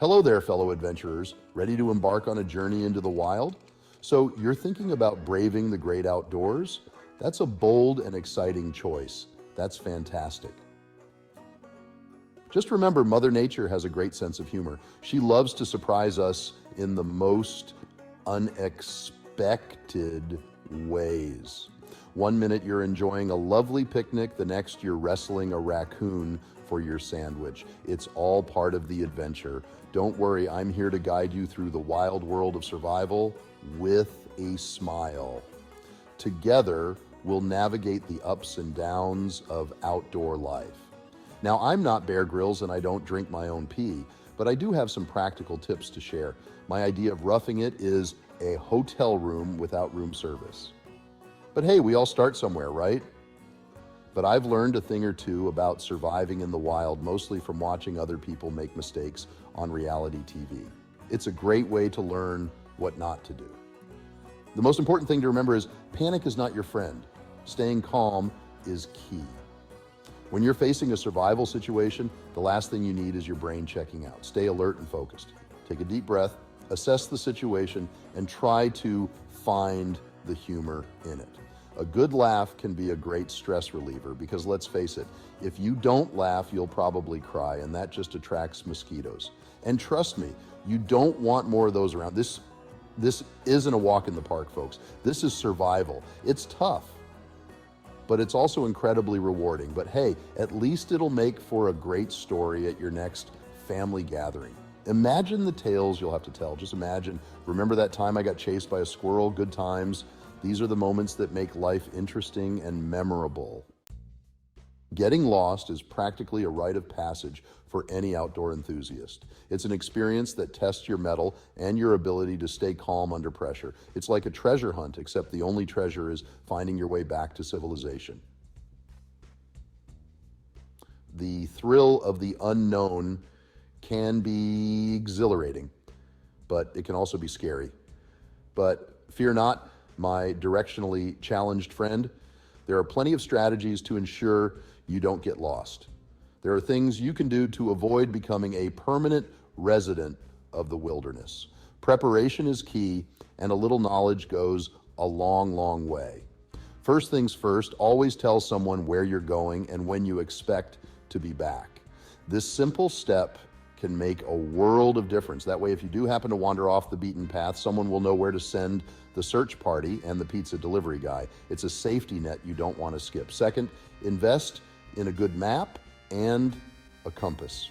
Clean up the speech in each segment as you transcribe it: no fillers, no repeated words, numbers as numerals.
Hello there, fellow adventurers. Ready to embark on a journey into the wild? So you're thinking about braving the great outdoors? That's a bold and exciting choice. That's fantastic. Just remember, Mother Nature has a great sense of humor. She loves to surprise us in the most unexpected ways. One minute you're enjoying a lovely picnic, the next you're wrestling a raccoon for your sandwich. It's all part of the adventure. Don't worry, I'm here to guide you through the wild world of survival with a smile. Together, we'll navigate the ups and downs of outdoor life. Now, I'm not Bear Grylls and I don't drink my own pee, but I do have some practical tips to share. My idea of roughing it is a hotel room without room service. But hey, we all start somewhere, right? But I've learned a thing or two about surviving in the wild, mostly from watching other people make mistakes on reality TV. It's a great way to learn what not to do. The most important thing to remember is panic is not your friend. Staying calm is key. When you're facing a survival situation, the last thing you need is your brain checking out. Stay alert and focused. Take a deep breath, assess the situation, and try to find the humor in it. A good laugh can be a great stress reliever because let's face it, if you don't laugh, you'll probably cry, and that just attracts mosquitoes. And trust me, you don't want more of those around. This isn't a walk in the park, folks. This is survival. It's tough, but it's also incredibly rewarding. But hey, at least it'll make for a great story at your next family gathering. Imagine the tales you'll have to tell. Just imagine, remember that time I got chased by a squirrel? Good times. These are the moments that make life interesting and memorable. Getting lost is practically a rite of passage for any outdoor enthusiast. It's an experience that tests your mettle and your ability to stay calm under pressure. It's like a treasure hunt, except the only treasure is finding your way back to civilization. The thrill of the unknown can be exhilarating, but it can also be scary. But fear not, my directionally challenged friend. There are plenty of strategies to ensure you don't get lost. There are things you can do to avoid becoming a permanent resident of the wilderness. Preparation is key, and a little knowledge goes a long, long way. First things first, always tell someone where you're going and when you expect to be back. This simple step can make a world of difference. That way, if you do happen to wander off the beaten path, someone will know where to send the search party and the pizza delivery guy. It's a safety net you don't want to skip. Second, invest in a good map and a compass.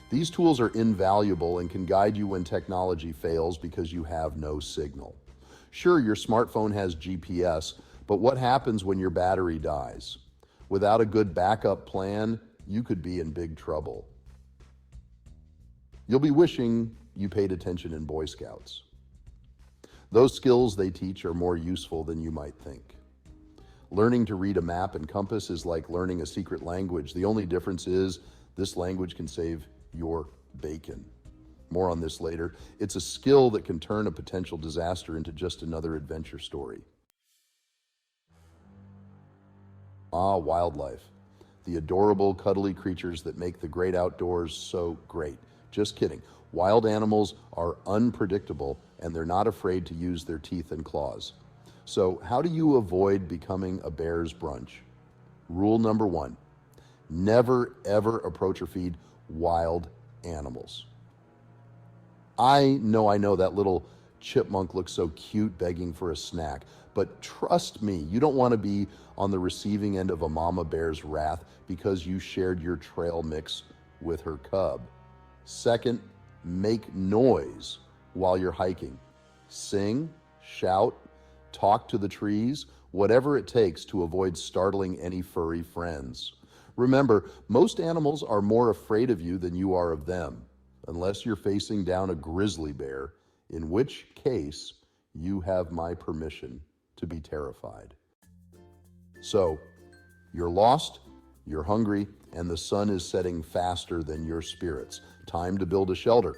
These tools are invaluable and can guide you when technology fails because you have no signal. Sure, your smartphone has GPS, but what happens when your battery dies? Without a good backup plan, you could be in big trouble. You'll be wishing you paid attention in Boy Scouts. Those skills they teach are more useful than you might think. Learning to read a map and compass is like learning a secret language. The only difference is this language can save your bacon. More on this later. It's a skill that can turn a potential disaster into just another adventure story. Wildlife. The adorable, cuddly creatures that make the great outdoors so great. Just kidding. Wild animals are unpredictable and they're not afraid to use their teeth and claws. So how do you avoid becoming a bear's brunch? Rule number 1, never ever approach or feed wild animals. I know that little chipmunk looks so cute begging for a snack, but trust me, you don't want to be on the receiving end of a mama bear's wrath because you shared your trail mix with her cub. Second, make noise while you're hiking. Sing, shout, talk to the trees, whatever it takes to avoid startling any furry friends. Remember, most animals are more afraid of you than you are of them, unless you're facing down a grizzly bear, in which case you have my permission to be terrified. So, you're lost, you're hungry, and the sun is setting faster than your spirits. Time to build a shelter.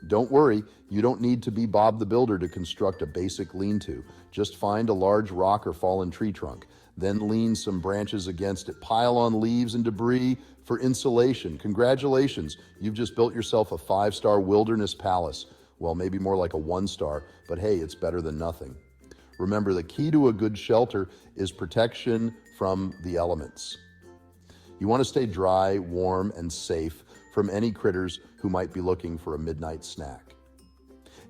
Don't worry, you don't need to be Bob the Builder to construct a basic lean-to. Just find a large rock or fallen tree trunk. Then lean some branches against it. Pile on leaves and debris for insulation. Congratulations, you've just built yourself a 5-star wilderness palace. Well, maybe more like a 1-star, but hey, it's better than nothing. Remember, the key to a good shelter is protection from the elements. You want to stay dry, warm, and safe from any critters who might be looking for a midnight snack.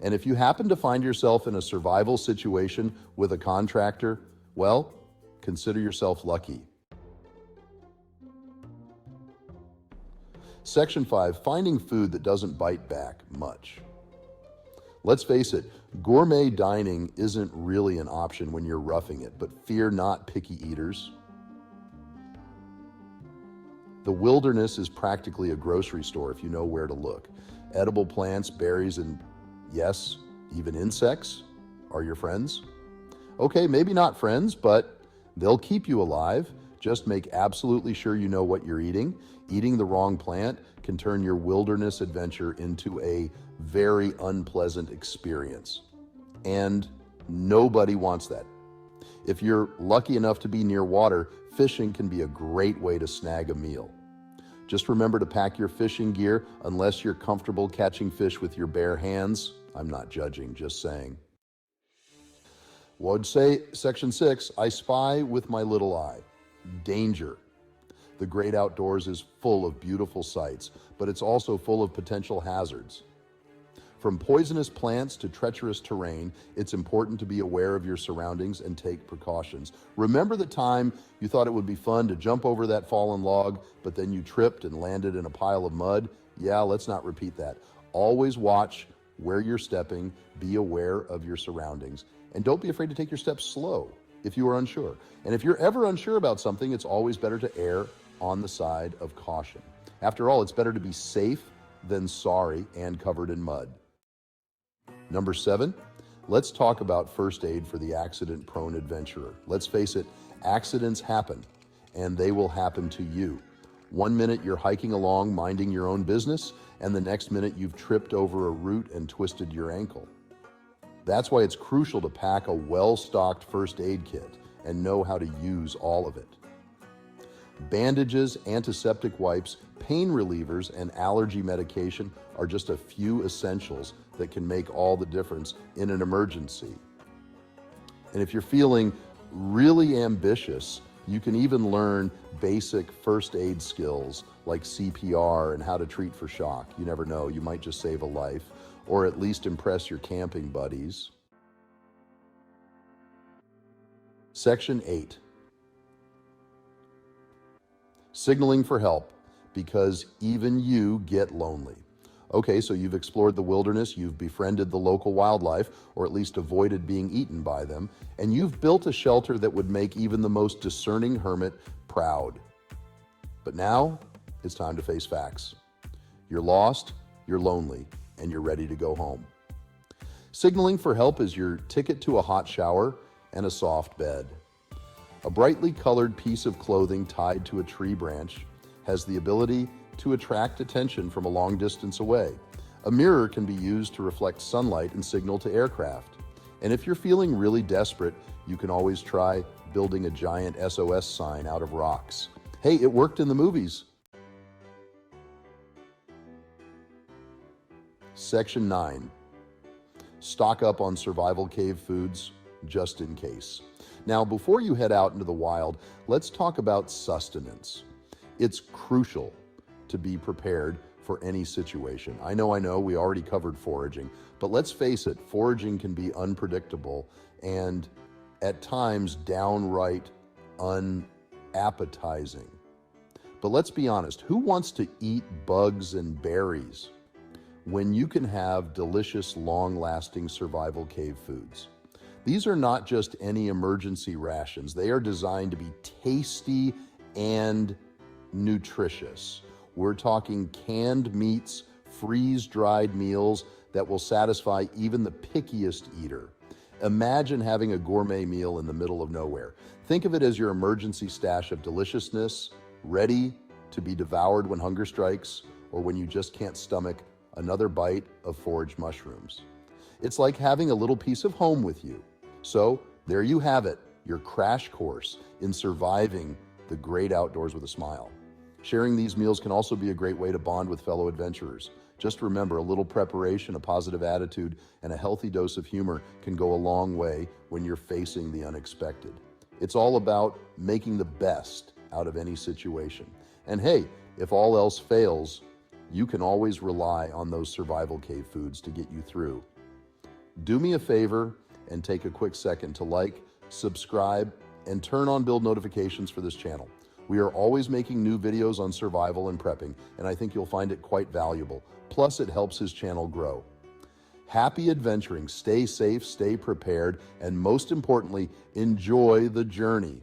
And if you happen to find yourself in a survival situation with a contractor, well, consider yourself lucky. Section 5, finding food that doesn't bite back much. Let's face it, gourmet dining isn't really an option when you're roughing it, but fear not, picky eaters. The wilderness is practically a grocery store if you know where to look. Edible plants, berries, and yes, even insects are your friends. Okay, maybe not friends, but they'll keep you alive. Just make absolutely sure you know what you're eating. Eating the wrong plant can turn your wilderness adventure into a very unpleasant experience. And nobody wants that. If you're lucky enough to be near water, fishing can be a great way to snag a meal. Just remember to pack your fishing gear unless you're comfortable catching fish with your bare hands. I'm not judging, just saying. Would say, Section 6, I spy with my little eye. Danger. The great outdoors is full of beautiful sights, but it's also full of potential hazards. From poisonous plants to treacherous terrain, it's important to be aware of your surroundings and take precautions. Remember the time you thought it would be fun to jump over that fallen log, but then you tripped and landed in a pile of mud? Yeah, let's not repeat that. Always watch where you're stepping, be aware of your surroundings, and don't be afraid to take your steps slow if you are unsure. And if you're ever unsure about something, it's always better to err on the side of caution. After all, it's better to be safe than sorry and covered in mud. Number 7, let's talk about first aid for the accident-prone adventurer. Let's face it, accidents happen, and they will happen to you. One minute you're hiking along, minding your own business, and the next minute you've tripped over a root and twisted your ankle. That's why it's crucial to pack a well-stocked first aid kit and know how to use all of it. Bandages, antiseptic wipes, pain relievers, and allergy medication are just a few essentials that can make all the difference in an emergency. And if you're feeling really ambitious, you can even learn basic first aid skills like CPR and how to treat for shock. You never know, you might just save a life, or at least impress your camping buddies. Section 8. Signaling for help, because even you get lonely. Okay, so you've explored the wilderness, you've befriended the local wildlife, or at least avoided being eaten by them, and you've built a shelter that would make even the most discerning hermit proud. But now, it's time to face facts. You're lost, you're lonely, and you're ready to go home. Signaling for help is your ticket to a hot shower and a soft bed. A brightly colored piece of clothing tied to a tree branch has the ability to attract attention from a long distance away. A mirror can be used to reflect sunlight and signal to aircraft. And if you're feeling really desperate, you can always try building a giant SOS sign out of rocks. Hey, it worked in the movies. Section 9. Stock up on survival cave foods just in case. Now, before you head out into the wild, let's talk about sustenance. It's crucial to be prepared for any situation. I know, we already covered foraging, but let's face it, foraging can be unpredictable and at times downright unappetizing. But let's be honest, who wants to eat bugs and berries when you can have delicious, long-lasting survival cave foods? These are not just any emergency rations. They are designed to be tasty and nutritious. We're talking canned meats, freeze-dried meals that will satisfy even the pickiest eater. Imagine having a gourmet meal in the middle of nowhere. Think of it as your emergency stash of deliciousness, ready to be devoured when hunger strikes or when you just can't stomach another bite of foraged mushrooms. It's like having a little piece of home with you. So there you have it, your crash course in surviving the great outdoors with a smile. Sharing these meals can also be a great way to bond with fellow adventurers. Just remember, a little preparation, a positive attitude, and a healthy dose of humor can go a long way when you're facing the unexpected. It's all about making the best out of any situation. And hey, if all else fails, you can always rely on those survival cave foods to get you through. Do me a favor and take a quick second to like, subscribe, and turn on bell notifications for this channel. We are always making new videos on survival and prepping, and I think you'll find it quite valuable. Plus, it helps his channel grow. Happy adventuring, stay safe, stay prepared, and most importantly, enjoy the journey.